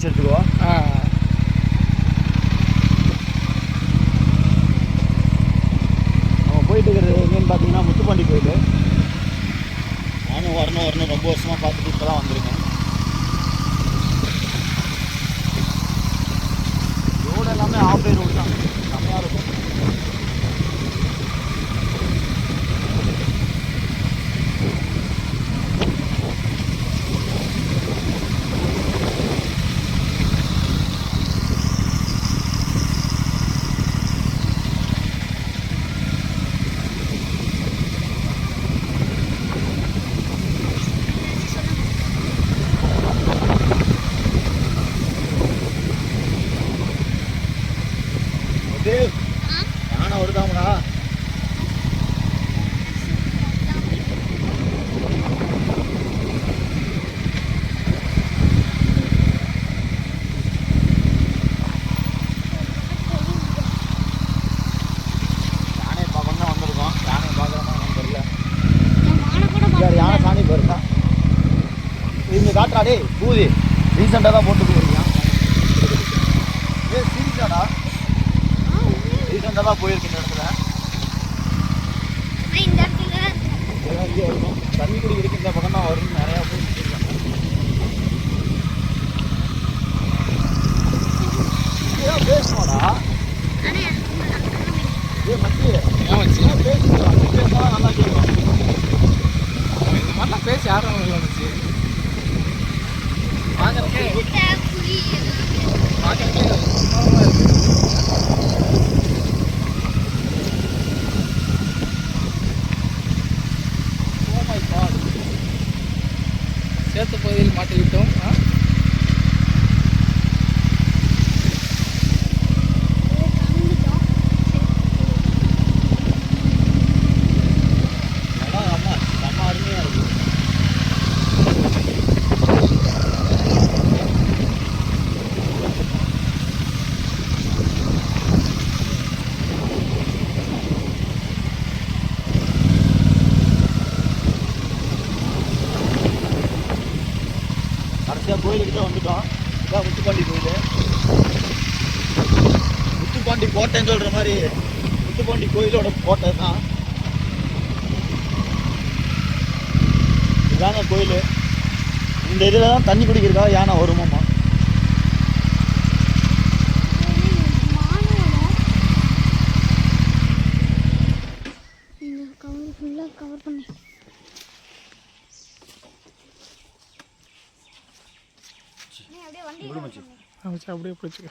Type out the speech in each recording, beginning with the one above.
பிடிச்சி எடுத்துக்கோ. நம்ம போயிட்டு இருக்கிறது எங்கேன்னு பார்த்தீங்கன்னா முத்துப்பாண்டி கோயில். நானும் வரணும் ரொம்ப வருஷமாக பார்த்துட்டு இப்போ தான் வந்திருக்கேன். ரோடு எல்லாமே ஆஃப் டே ரோடு தான், செம்மையாக இருக்கும். யானை வருதாமடா. யானையை பார்க்கணும் தான் வந்திருக்கோம். யானையை பார்க்குறோமா தெரியல. யானை சாணி போயிருக்கா இங்கே காட்டுறாடே பூதி. ரீசெண்டாக தான் போட்டு போயிருக்கான். சீரியஸாடா ரீசெண்டாக தான் போயிருக்கு இந்த இடத்துல. இங்கே இருக்கும் தண்ணி குடி இருக்கு. இந்த பக்கம் தான் வரும். நிறையா போய் பேசணும்டா. பேசுவா நல்லா கேட்கும். இந்த மாதிரிலாம் பேசி யாரும் வந்துச்சு சேத்து பகுதியில் மாட்டிவிட்டோம். கோயிலுக்கிட்ட வந்துட்டோம். இதான் முத்துப்பாண்டி கோயில். முத்துப்பாண்டி கோட்டைன்னு சொல்கிற மாதிரி முத்துப்பாண்டி கோயிலோட கோட்டை தான் இதாங்க கோயில். இந்த இதில் தான் தண்ணி குடிக்கிறதா யானை வருமாம்மா. கவர் பண்ணி அப்படியே போச்சுக்க.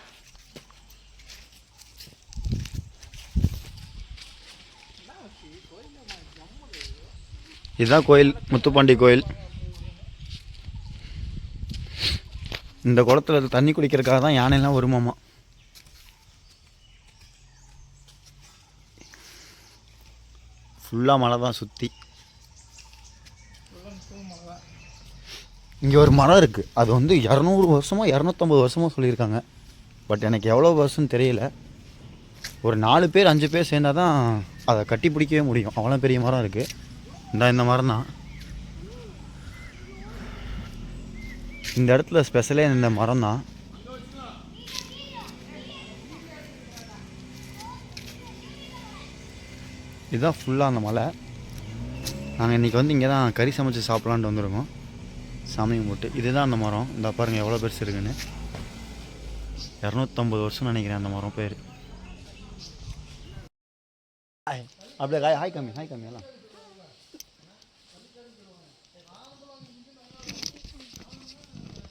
இதுதான் கோயில், முத்துப்பாண்டி கோயில். இந்த குளத்துல தண்ணி குடிக்கிறதுக்காக தான் யானைலாம் வருமாமா. ஃபுல்லாக மழை தான் சுற்றி. இங்கே ஒரு மரம் இருக்குது. அது வந்து 200 வருஷமோ 250 வருஷமோ சொல்லியிருக்காங்க. பட் எனக்கு எவ்வளோ வருஷம்னு தெரியல. ஒரு 4 பேர் 5 பேர் சேர்ந்தால் தான் அதை கட்டி பிடிக்கவே முடியும். அவ்வளோ பெரிய மரம் இருக்குது. இந்த மரம் தான் இந்த இடத்துல ஸ்பெஷலே. இந்த மரம் தான். இதுதான் ஃபுல்லாக அந்த மலை. நாங்கள் இன்றைக்கி வந்து இங்கே தான் கறி சமைச்சு சாப்பிட்லான்ட்டு வந்துருக்கோம் சாமி கும்பிட்டு. இதுதான் அந்த மரம். இந்த பாருங்கள் எவ்வளோ பெருசு இருக்குன்னு. 250 வருஷம் நினைக்கிறேன் அந்த மரம் பேர். அப்படியே ஹாய் கம்மி எல்லாம்.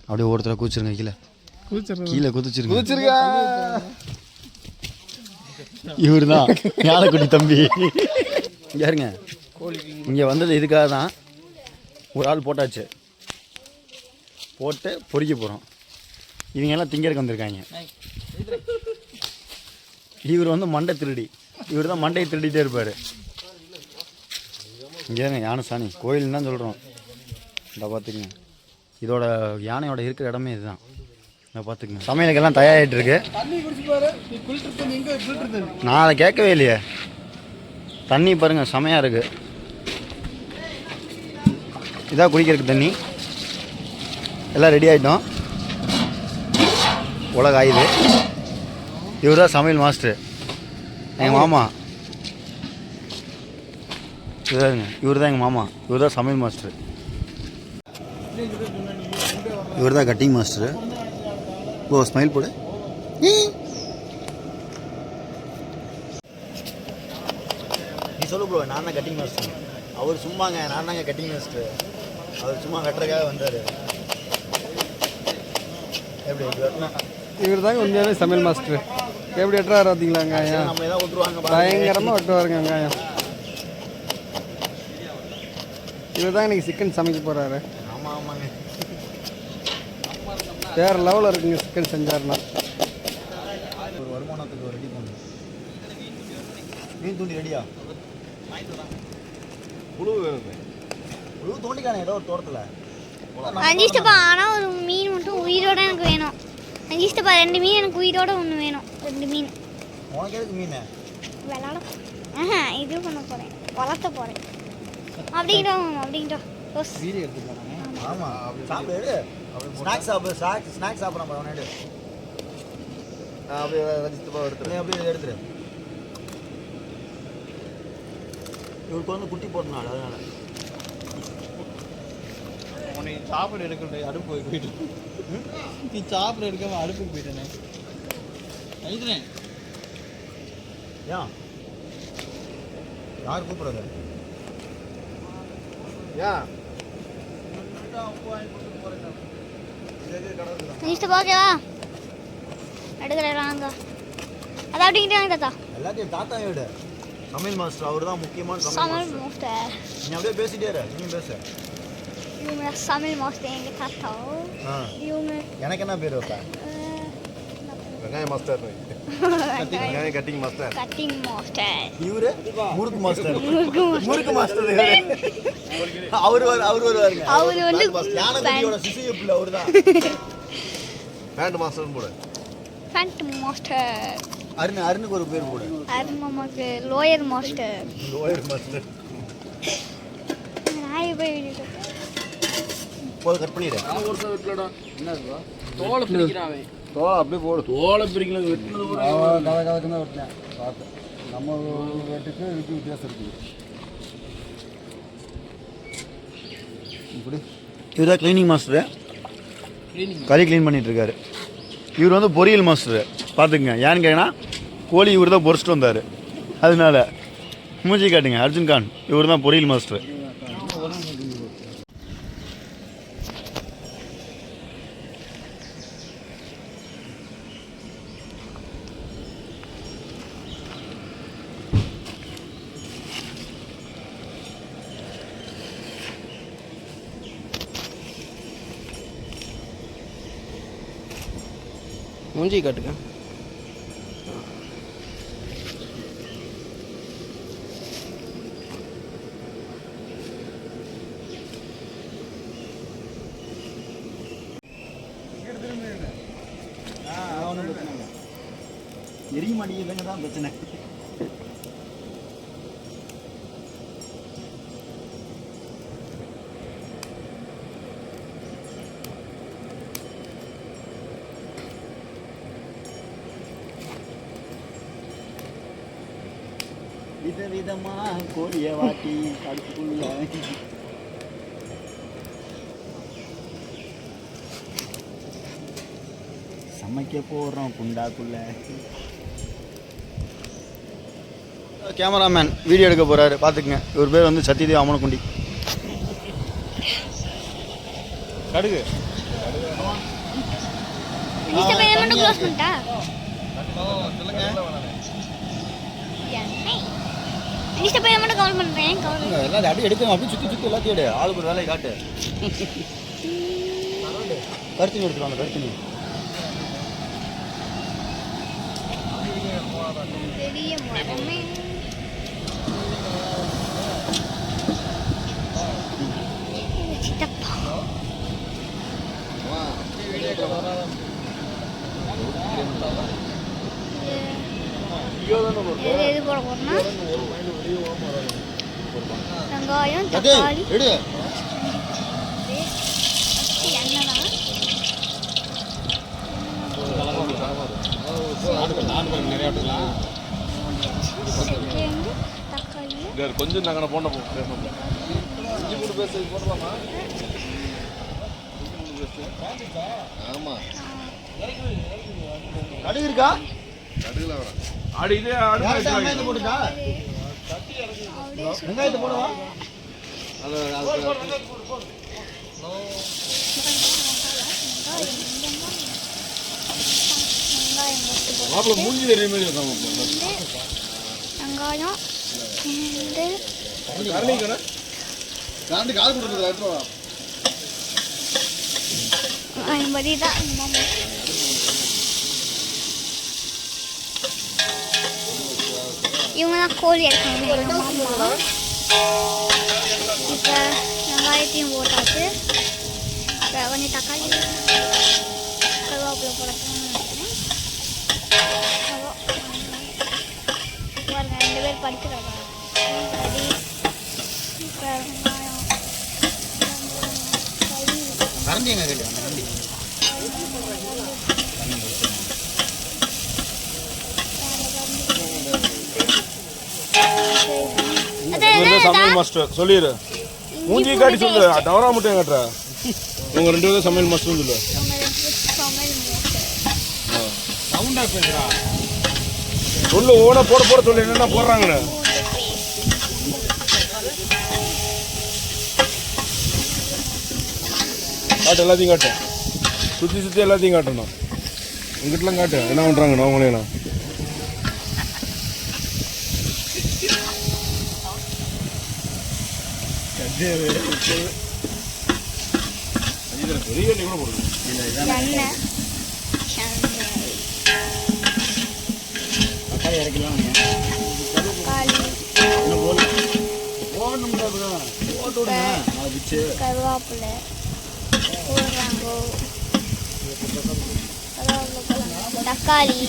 அப்படியே ஒருத்தர கூச்சிருங்க கீழே குதிச்சிருங்க. இவரு தான் யானைக்குட்டி தம்பி. யாருங்க இங்கே வந்தது இதுக்காக தான். ஒரு ஆள் போட்டாச்சு, போட்டு பொறிக்க போகிறோம். இவங்க எல்லாம் திங்கறதுக்கு வந்திருக்காங்க. இவர் வந்து மண்டை திருடி. இவர் தான் மண்டையை திருடிட்டே இருப்பார். இங்கே யானை சாணி கோயில்னு தான் சொல்கிறோம். இந்த பார்த்துக்குங்க, இதோட யானையோட இருக்கிற இடமே இதுதான். இதை பார்த்துக்குங்க. சமையலுக்கெல்லாம் தயாராகிட்டு இருக்கு. நான் அதை கேட்கவே இல்லையே. தண்ணி பாருங்கள் செமையாக இருக்குது. இதான் குடிக்கிறதுக்கு தண்ணி. எல்லாம் ரெடி ஆகிட்டோம். உலக ஆயுது. இவர் தான் சமையல் மாஸ்டர், எங்கள் மாமா. இவர் தான் எங்கள் மாமா, இவர் தான் சமையல் மாஸ்டர். இவர் தான் கட்டிங் மாஸ்டரு. ஓ ஸ்மைல் போடு. நீ சொல்லு ப்ரோ, நான் தான் கட்டிங் மாஸ்டர். அவர் சும்மாங்க, நான் தாங்க கட்டிங் மாஸ்டர். அவர் சும்மா வெட்டுறதுக்காக வந்தார். எப்படி வெட்டினா இவர் தாங்க உண்மையாகவே சமையல் மாஸ்டர். எப்படி வெட்டுறாரு பார்த்தீங்களா வெங்காயம்? நம்ம எதாவது விட்டுருவாங்க, பயங்கரமாக வெட்டுவாருங்க வெங்காயம். இவர் தான் இன்னைக்கு சிக்கன் சமைக்க போகிறாரு. ஆமாம் ஆமாங்க, வேறு லெவலில் இருக்குங்க சிக்கன் செஞ்சாருன்னா. ஒரு வருமானத்துக்கு ரெடி பண்ணு. மீன் தூண்டி ரெடியா? புழு வேணுங்க. புழு தோண்டிக்கானே ஏதோ ஒரு தோட்டத்தில். அஞ்சிஷ்டப்பா, ஆனால் ஒரு மீன் மட்டும் உயிரோட எனக்கு வேணும். அஞ்சிஷ்டப்பா 2 மீன் எனக்கு உயிரோட 1 வேணும். 2 மீன். உனக்கு எதுக்கு மீன்? விளாட இது பண்ண போகிறேன், வளர்த்த போகிறேன். அப்படிங்கிட்டோம் வீடியோ எடுத்து போகிறாங்க. ஆமாம், சாப்பிடு. ஸ்நாக்ஸ் ஸ்நாக்ஸ் சாப்பிட்றேன் அவனை எடு. அப்படியே எடுத்துரு, அப்படியே எடுத்துரு. இவருக்கு வந்து குட்டி போட்டனால அதனால உன்னை சாப்பிட எடுக்க அடுப்பு போயிட்டு நீ சாப்பிட எடுக்காம அடுப்புக்கு போயிட்டேனே. ஐதுனேன் ஏன் யார் கூப்பிட்றது? ஏன் அஞ்சிஷ்டப்பா ஓகேவா? எடுக்கிறாங்க அதை அப்படிங்கிட்டாங்க தாத்தா. எல்லாத்தையும் தாத்தா விடு. சமையல் மாஸ்டர் அவர் தான் முக்கியமான சமையல் மாஸ்டர். நீ அப்படியே பேசிட்டே இரு, நீ பேசு. இவங்க சமையல் மாஸ்டர் எங்கள் தாத்தா. இவங்க எனக்கு என்ன பேர் வைப்பேன்? வெங்காய மாஸ்டர், வெங்காய கட்டிங் மாஸ்டர். Cutting master. இவரு முறுக்கு மாஸ்டர். முறுக்கு மாஸ்டர் அவர் வருவாருங்க. அவர் வந்து யானையோட சிசிய பிள்ளை அவர் தான். பேண்ட் மாஸ்டர்னு போடு. Pant master. அருணுக்கு ஒரு பேர் போடு. அருமாமாக்கு லோயர் மாஸ்டர். Lower master. நாய் போய் போது கட் பண்ணிடு. தோலை பிரிக்கிறான். தோலை அப்படியே போடு. தோலை பிரிக்கலாம் வெட்டினது கதக்குன்னு தான் வெட்டினேன். பார்த்தேன், நம்ம வெட்டுக்கு இதுக்கு வித்தியாசம் இருக்குது. இப்படி இவர் தான் கிளீனிங் மாஸ்டரு. கறி க்ளீன் பண்ணிகிட்ருக்காரு. இவர் வந்து பொரியல் மாஸ்டரு. பார்த்துக்குங்க, ஏன்னு கேட்டிங்கன்னா கோழி இவர் தான் பொரிச்சிட்டு வந்தார். அதனால மூஞ்சி காட்டுங்க, அர்ஜுன் கான் இவர் தான் பொரியல் மாஸ்டர். மூஞ்சி காட்டுங்க. எரிய மாட்டேங்குதுங்க தான் பிரச்சனை. விதவிதமா கோழிய வாட்டி அடுப்புக்குள்ள சமைக்க போடுறோம் குண்டாக்குள்ள. கேமராமேன் வீடியோ எடுக்க போறாரு, பார்த்துக்குங்க. இவர் பேர் வந்து சத்யதேவ் அமனக்குண்டி. கடுகு எல்லாம் அப்படியே எடுக்கணும். அப்படியே சுற்றி சுற்றி எல்லாத்தையும் எடு. ஆளுக்கு ஒரு வேலையை காட்டு. கருத்துணி எடுத்துருவாங்க. கருத்துணி பெரிய மரமே. சித்தப்பா எது போட போறோம்னா வெங்காயம், தக்காளி, எண்ணெய் தான். நிறைய விட்டுக்கலாம். செகண்ட் தக்காளி கொஞ்சம் நாங்கள் போன பேசணும். இஞ்சி பூண்டு பேஸ்ட் போடலாமா? ஆமாம். கடுகு இருக்கா? கடுகுல வர ஆடு இதே ஆடு வெங்காயத்தை போட்டுட்டா? வெங்காயத்தை போடுவா? மாப்பிள்ள மூஞ்சி தெரியுமே. வெங்காயம் கரண்டி கால் கொடுக்குறது எடுத்துவா. ஐம்பது தான் இவங்க தான் கோழி இருக்காங்க. இப்போ வெங்காயத்தையும் போட்டாச்சு. இப்போ கொஞ்சம் தக்காளி கருவேப்பிலை போடணும்னு நினைக்கிறேன். பாருங்க 2 பேர் படிக்கிறாங்க. இப்போ வெங்காயம் கரண்டி எங்க கேட்டு கரண்டி சமையல் மாஸ்டர் சொல்லிடு. மூஞ்சி காட்டி சொல்லு. டவரா மட்டும் கட்டுற. உங்க 2 பேரும் சமையல் மாஸ்டர் சொல்லு. சவுண்டா பேசுறா. சொல்லு ஓட போட போட சொல்லு என்னென்ன போடுறாங்கன்னு. காட்டு எல்லாத்தையும் காட்டு. சுற்றி சுற்றி எல்லாத்தையும் காட்டணும். உங்ககிட்டலாம் காட்டு என்ன பண்ணுறாங்க அவங்களே. பெரிய கூட போடுங்க. தக்காளி இறக்கலாம். கருவேப்பிலை தக்காளி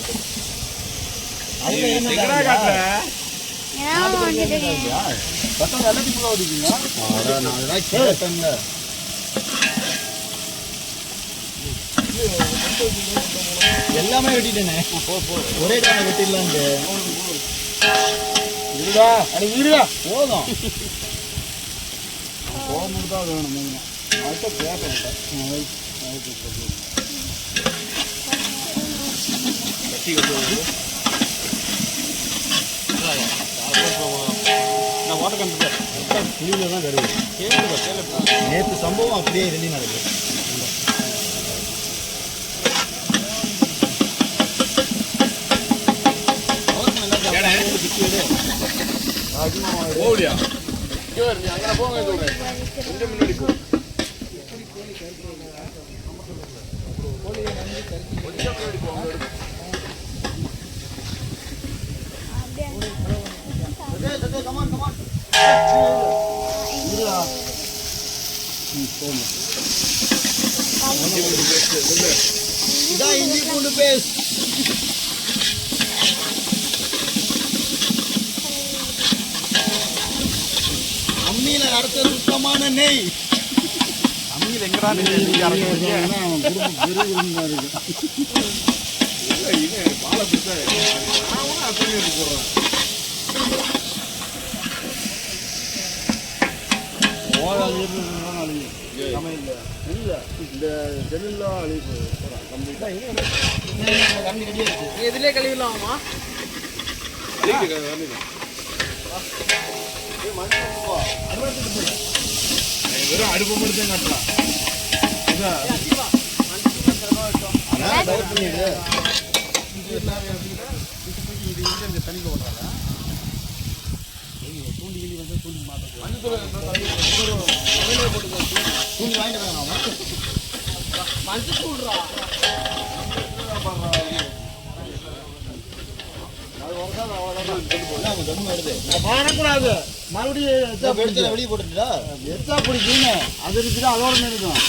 எல்லாமே வெட்டிட்டேனே. ஒரே டைம் வெட்டிடலான்ட்டு போதும். போகும்போது தான் வேணும். நேற்று சம்பவம் அப்படியே ரெடி நடக்குது. ஓடியா அங்கே போங்க. கொஞ்சம் முன்னாடி போ. இதான் இஞ்சி பூண்டு பேஸ்ட். அம்மியில அரைச்ச சுத்தமான நெய். அம்மியில் எங்கடா பாலை போடுறேன். எதுலேயே கழுவிடலாமா? வெறும் அடுப்பு மட்டும் தான் காட்டலாம். வரக்கூடாது. மறுபடியும் வெளியே போட்டுட்டா எச்சா பிடிக்கும். அது இருக்குது அதோட இருக்கும்.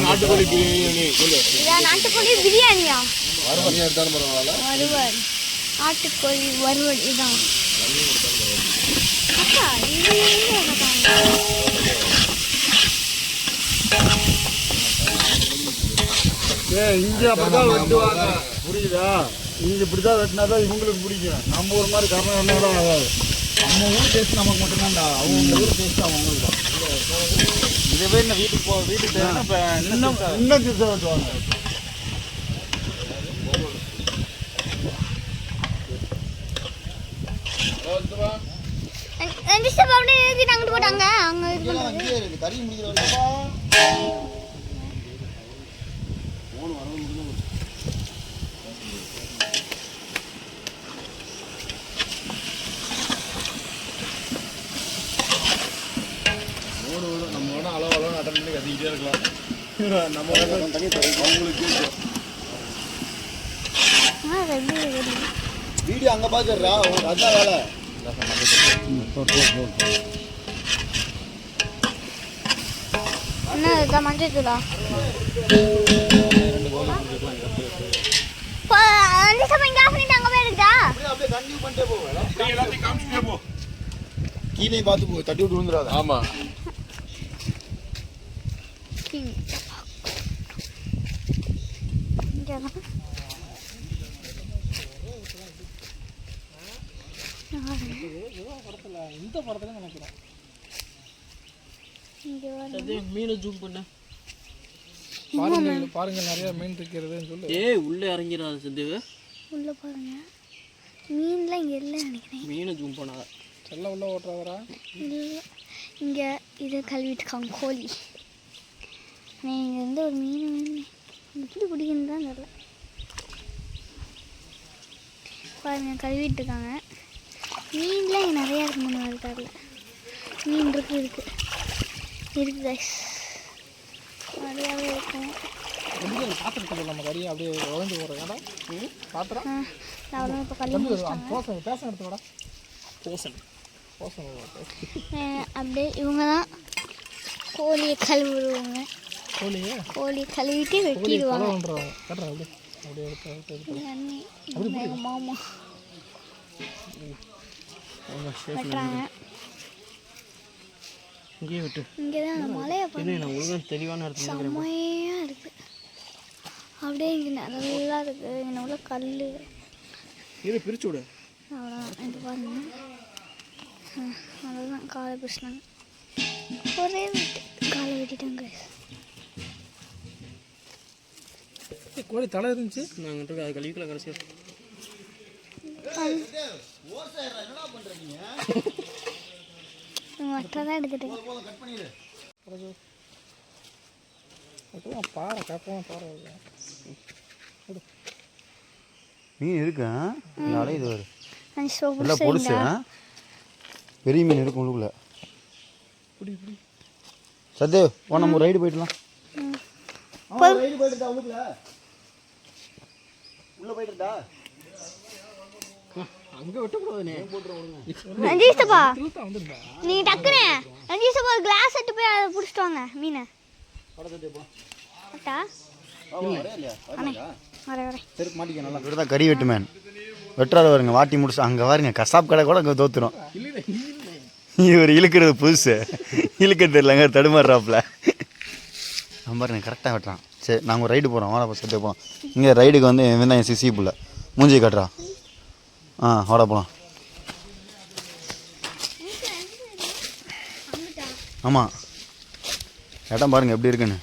நாட்டுக்கோழி பிரியாணி. நாட்டுக்கோழி பிரியாணியா? வறுவல் எடுத்தாலும் பரவாயில்ல. வறுவல் நாட்டுக்கோழி வறுவல் இதான். அப்பா இங்கே இங்கே அப்படிதான் வெட்டுவாங்க, புரியுதா? இங்கே இப்படி தான் வெட்டினா தான் இவங்களுக்கு பிடிக்கும். நம்ம ஒரு மாதிரி கரணம் என்ன ஆகாது. நம்ம ஊர் டேஸ்ட் நமக்கு மட்டும்தான்டா, அவங்க ஊர் டேஸ்ட் அவங்களுக்கு தான். இதுவே இந்த வீட்டுக்கு தேவைன்னா இப்போ இன்னும் திருச்சா வெட்டுவாங்க. ரஞ்சிஸ்டா அப்படியே எழுதிட்டு அங்கிட்டு போட்டாங்க. அங்கே கறி முடிக்கிறப்பா நம்ம வேணா அளவு அட்டன் பண்ணி கத்திக்கிட்டே இருக்கலாம். நம்ம தனி அவங்களுக்கு வீடியோ அங்கே பார்த்துடுறா, அதுதான் வேலை. என்ன இதுதான் மஞ்சள் தூளா? கீழே பார்த்து போ, தட்டி விட்டு விழுந்துடாத. ஆமா இந்த படத்துல நினைக்கிறேன். மீனை ஜூம் பண்ண பாருங்க நிறைய மீன் இருக்கிறதுன்னு சொல்லு. உள்ள இறங்கிறாது சந்தேவ. உள்ள பாருங்க மீன்லாம் இங்கே இல்லை நினைக்கிறேன். மீனை ஜூம் பண்ணாத எல்லாம் உள்ள ஓட்டுறாதரா? இல்லை இங்கே இது கழுவிட்டுருக்காங்க கோழி. இங்கே வந்து ஒரு மீன் எப்படி பிடிக்குன்னு தான் தெரியல. பாருங்க கழுவிட்டு இருக்காங்க. மீன்லாம் இங்கே நிறையா இருக்கு. முன்னாடி தெரியல மீன் இருக்குது கைஸ், நிறையாவே இருக்கும். பாத்திரத்துக்கு நம்ம கறியை அப்படியே உழைஞ்சு போடுறோம். பாத்திரம் அவ்வளோ இப்போ கல்வி பேசன் எடுத்துக்கூட போசன் அப்படியே இவங்க தான் கோழியை கழுவுடுவாங்க. கோழியை கழுவிட்டு வெட்டிடுவாங்க. எங்கள் மாமா வெட்டுறாங்க. இங்கே விட்டு இங்கே தான் அந்த மலையை பார்த்து தெளிவான இடத்துல செம்மையாக இருக்குது. அப்படியே இங்கே நல்லா இருக்குது. இங்கே உள்ள கல் இதை பிரிச்சு விடு. அவ்வளோதான் இது பாருங்க. அவ்வளோதான் காலை பிரிச்சினாங்க. ஒரே விட்டு காலை வெட்டிட்டாங்க. கோழி தலை இருந்துச்சு. நாங்கள் அது கழிவுக்குள்ள கடைசியாக தான் எடுத்துட்டு பாறை கப்பம் பாறை மீன் இருக்கா? இது ஒரு நல்லா பொடிச்சு பெரிய மீன் இருக்கும் உள்ளுக்குள்ள. சத்தேவ் வா நம்ம ரைடு போயிடலாம். ரைடு போயிட்டுடா உள்ளுக்குள்ள உள்ள போயிட்டுடா. அங்கே வெட்டக்கூடாதுண்ணே போட்டுருவோம். ரஞ்சிஸ்டப்பா நீங்கள் டக்குனே ரஞ்சிஸ்டப்பா ஒரு கிளாஸ் எடுத்து போய் அதை பிடிச்சிட்டு வாங்க மீனை. தான் கறி வெட்டு மேன் வெட்டுறாத வருங்க வாட்டி முடிச்சு அங்கே பாருங்க கசாப் கடை கூட அங்கே தோத்துரும். இவர் இழுக்கிறது புதுசு இழுக்க தெரியலங்க தடுமாறுறாப்புல. நம்ம பாருங்க கரெக்டாக வெட்டுறான். சரி நாங்கள் ஒரு ரைடு போகிறோம். வாடா சத்தே போகிறோம். இங்கே ரைடுக்கு வந்து வெந்தாயம் என் சிசி புள்ள மூஞ்சி கட்டுறா. வாடா போகலாம். ஆமாம் இடம் பாருங்கள் எப்படி இருக்குன்னு.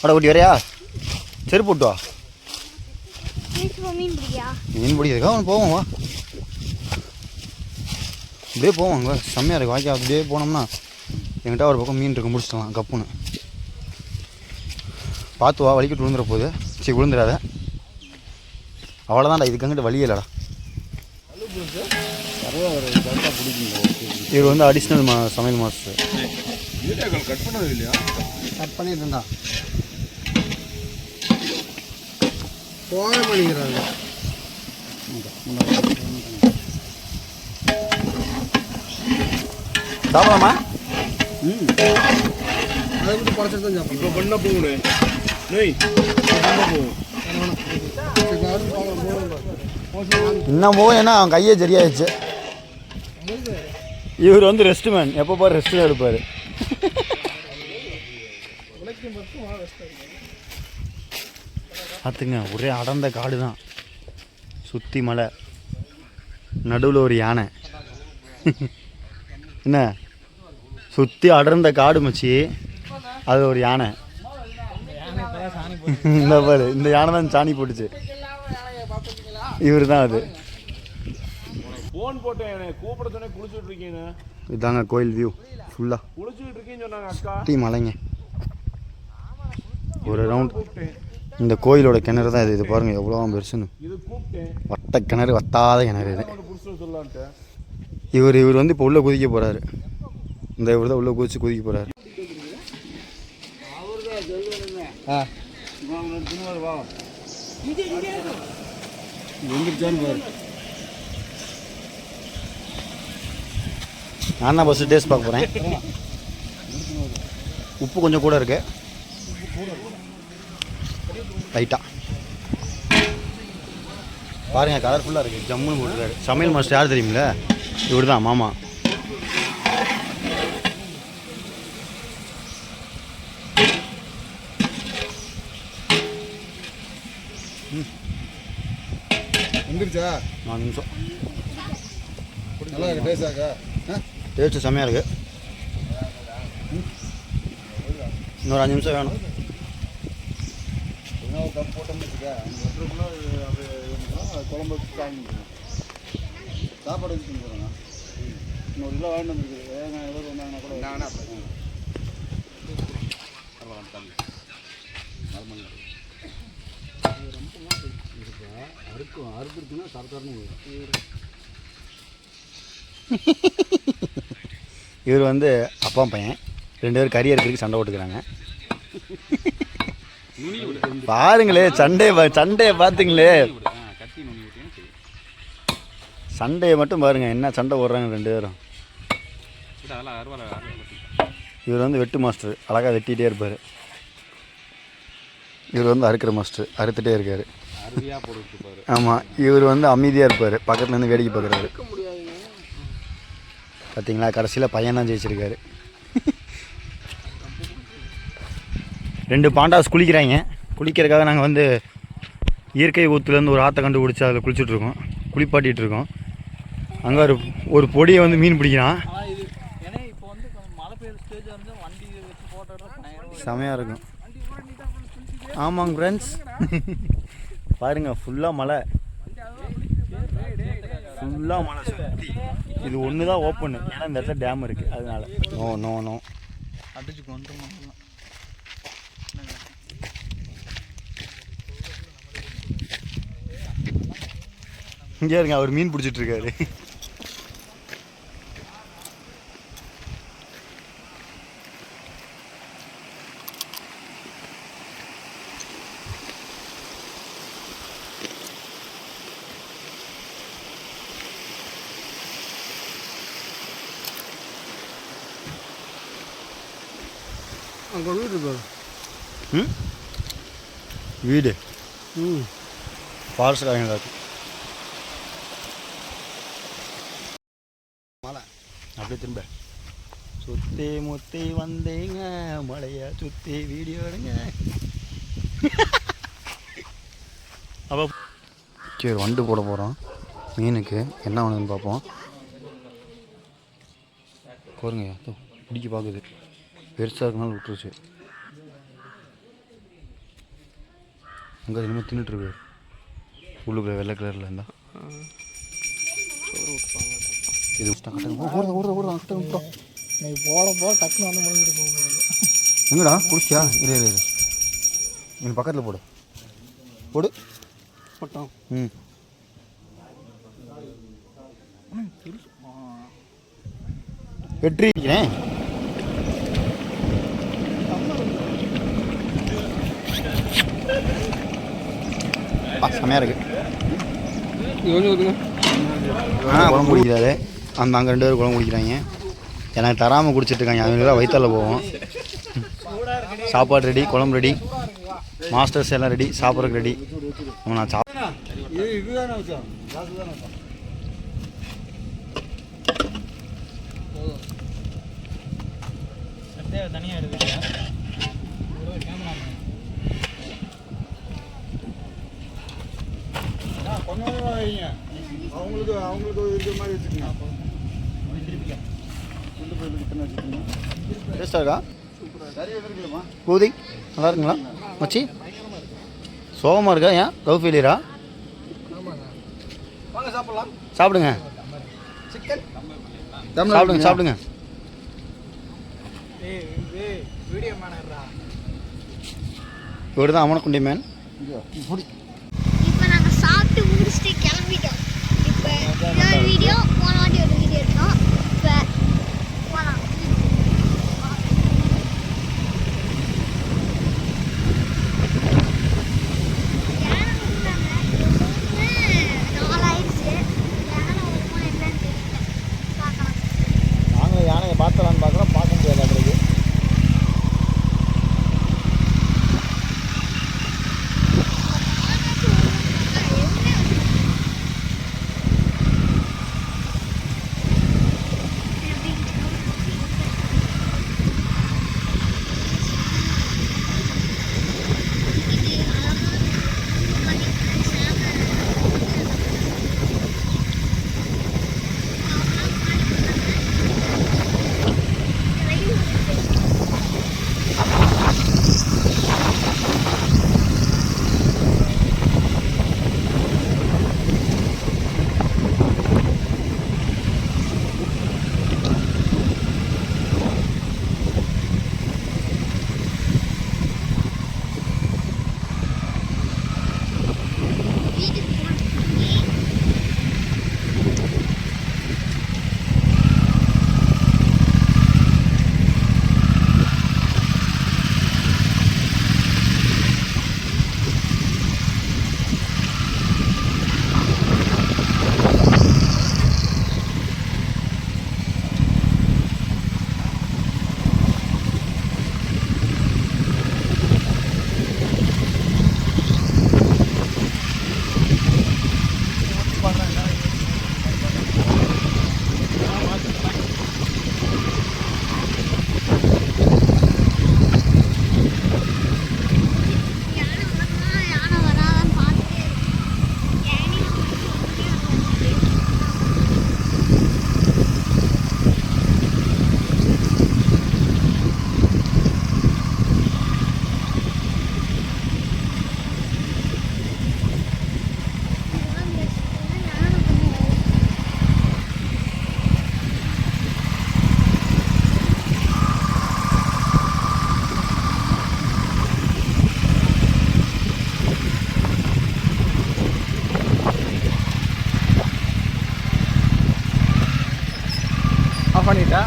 வாடா ஊட்டி வரையா? சரி போட்டு வா. மீன் பிடிக்கிறதுக்கா அவன் போவோம். வா அப்படியே போவோம். அங்கே செம்மையாக இருக்குது வாய்க்கா. அப்படியே போனோம்னா எங்கிட்ட ஒரு பக்கம் மீன் இருக்கு முடிச்சிடலாம் கப்புன்னு. பார்த்து வா வலிக்கிட்டு விழுந்துட போகுது. சரி விழுந்துடாத அவ்வளோதான்டா. இதுக்கு அங்கிட்ட வழி இல்லைடா. இவர் வந்து அடிஷ்னல் சமையல் மாஸ்டர். கட் பண்ணது இல்லையா? கட் பண்ணிட்டுருந்தா போக பண்ணிக்கிறாங்க. சாப்பிடலாமா? அதை விட்டு பழச்சது தான் சாப்பிடும். இப்போ பண்ண போகணும். நெய் பண்ண போகும். இன்னும் போகும், ஏன்னா அவன் கையே சரியாயிடுச்சு. இவர் வந்து ரெஸ்ட் மேன், எப்போ பாரு ரெஸ்ட் தான் எடுப்பார். பார்த்துங்க, ஒரே அடர்ந்த காடு தான், சுற்றி மலை, நடுவில் ஒரு யானை. என்ன சுற்றி அடர்ந்த காடு மச்சி, அது ஒரு யானை. இந்த பாரு, இந்த யானை தான் சாணி போட்டுச்சு. இவர் தான் அது. ஃபோன் போட்டேன், கூப்பிட சொன்னே குளிச்சுட்டு இருக்கீங்க. இதாங்க கோயில் வியூ ஃபுல்லாக. குளிச்சுட்டு இருக்கீங்கன்னு சொன்னாங்க அக்கா. டீ மலைங்க, ஒரு ரவுண்ட். இந்த கோயிலோட கிணறு தான் இது. இது பாருங்கள் எவ்வளோ பெருசுன்னு. இது கூப்பிட்டேன், வட்ட கிணறு, வத்தாத கிணறு இது. புருஷன் சொல்லலான்ட்டு. இவர் வந்து இப்போ உள்ளே குதிக்க போகிறாரு. இந்த இவர் தான் உள்ளே குதிச்சு குதிக்க போகிறாரு. நான் தான் பஸ்ஸு டேஸ்ட் பார்க்க போகிறேன். உப்பு கொஞ்சம் கூட இருக்கு லைட்டாக. பாருங்கள் கலர்ஃபுல்லாக இருக்குது, ஜம்முன்னு போட்டுருக்காரு. சமையல் மாஸ்டர் யார் தெரியுமில்ல? இவர் தான் மாமா. வந்துருச்சா? 4 நிமிஷம். நல்லா இருக்கு டேஸ்டாக்கா? டேஸ்ட்டு செம்மையாக இருக்குது. இன்னொரு 5 நிமிஷம் வேணும். ஒரு கப் போட்டோம்னு வச்சுக்கா, அது குழம்பு வச்சு காமிக்கணும். சாப்பாடு வச்சு செஞ்சுருங்க. இன்னொரு கிலோ வாங்கிட்டு வந்துருக்கு. வேணா எவ்வளோ வந்தாங்கன்னா கூட நானா அறுக்குன்னா சரக்காரன்னு. இவர் வந்து அப்பா பையன், 2 பேர் கறி அறுக்கிறதுக்கு சண்டை போட்டுக்கிறாங்க. பாருங்களே சண்டையை பார்த்துங்களே, சண்டையை மட்டும் பாருங்க, என்ன சண்டை போடுறாங்க 2 பேரும். இவர் வந்து வெட்டு மாஸ்டர், அழகாக வெட்டிகிட்டே இருப்பார். இவர் வந்து அறுக்கிற மாஸ்டர், அறுத்துட்டே இருக்கார். ஆமாம், இவர் வந்து அமைதியாக இருப்பார், பக்கத்துலேருந்து வேடிக்கை பார்க்குறாரு. பார்த்தீங்களா, கடைசியில் பையன் தான் ஜெயிச்சிருக்காரு. 2 பாண்டாஸ் குளிக்கிறாங்க. குளிக்கிறதுக்காக நாங்கள் வந்து இயற்கை ஊற்றுலேருந்து ஒரு ஆற்றை கண்டுபிடிச்சி அதில் குளிச்சுட்ருக்கோம், குளிப்பாட்டிகிட்டு இருக்கோம். அங்கே ஒரு பொடியை வந்து மீன் பிடிக்கிறான். செமையாக இருக்கும். ஆமாங்க ஃப்ரெண்ட்ஸ், பாருங்கள் ஃபுல்லாக மலை, ஃபுல்லாக மலை சுற்றி. இது ஒன்று தான் ஓப்பன், ஏன்னா இந்த இடத்துல டேம் இருக்குது, அதனால. நோ அடிச்சு கொண்டு இங்கே இருங்க, அவர் மீன் பிடிச்சிட்ருக்காரு. அங்கே வீடு பாரு. வீடு ஃபாரஸ்ட் காரங்க மலை அப்படியே திரும்ப சுற்றி முத்தி வந்தீங்க, மலையை சுற்றி வீடியோ எடுங்க. அப்போ சரி, வண்டு போட போகிறோம் மீனுக்கு. என்ன வேணுதுன்னு பார்ப்போம். கோருங்க, பிடிக்க பார்க்குது, பெருசாக இருக்கனால விட்டுருச்சு. அங்கே இனிமேல் தின்னுட்டுருக்கு உள்ளுக்குள்ள வெள்ளை கலரில் இருந்தால். இது ஓடுறா நீ போட டக்குன்னு வந்து முடிஞ்சிட்டு போகுது. எங்கடா குடிச்சியா? இரு என் பக்கத்தில் போடு போட்டோம். வெற்றி செமையாக இருக்கு. குழம்பு குடிக்கிறாரு. அங்கே 2 பேர் குழம்பு குடிக்கிறாங்க. எனக்கு தராமல் குடிச்சிட்ருக்காங்க. அவங்க வயிற்றால போவோம். சாப்பாடு ரெடி, குழம்பு ரெடி. மாஸ்டர்ஸ் எல்லாம் ரெடி, சாப்பிட்றதுக்கு ரெடி. நான் இதுதானே வச்சா கிளாஸ் தானே வச்சா தனியாக எடுத்து கொஞ்சம் வைங்க. அவங்களுக்கு இருக்கிற மாதிரி வச்சுக்கோங்க. கொண்டு போய் இத்தனை வச்சுக்கோங்க. டேஸ்ட்டாக இருக்கா? சரி எதிர்க்கலாமா? பூதி நல்லா இருக்குங்களா மச்சி? சோகமாக இருக்கா? ஏன் லவ் ஃபெயிலியரா? வாங்க சாப்பிடலாம். சாப்பிடுங்க சிக்கன் சாப்பிடுங்க சாப்பிடுங்க. வீடியோ மேனர்ரா. இவர் தான் அமனக்குண்டி மேன். இப்போ நாங்கள் சாப்பிட்டு முடிச்சுட்டு கிளம்பிட்டோம். இப்போ இன்னொரு வீடியோ, போன வாட்டி ஒரு வீடியோ எடுத்தோம். இப்போ போகலாம். யானை வந்துட்டாங்க. 4 ஆயிடுச்சு. யானை வருமா என்னன்னு தெரியல. பார்க்கலாம். நாங்களும் யானையை பார்த்தலான்னு பார்க்குறோம், பார்க்க முடியாது அதுக்கு. ஆஃப் பண்ணிட்டா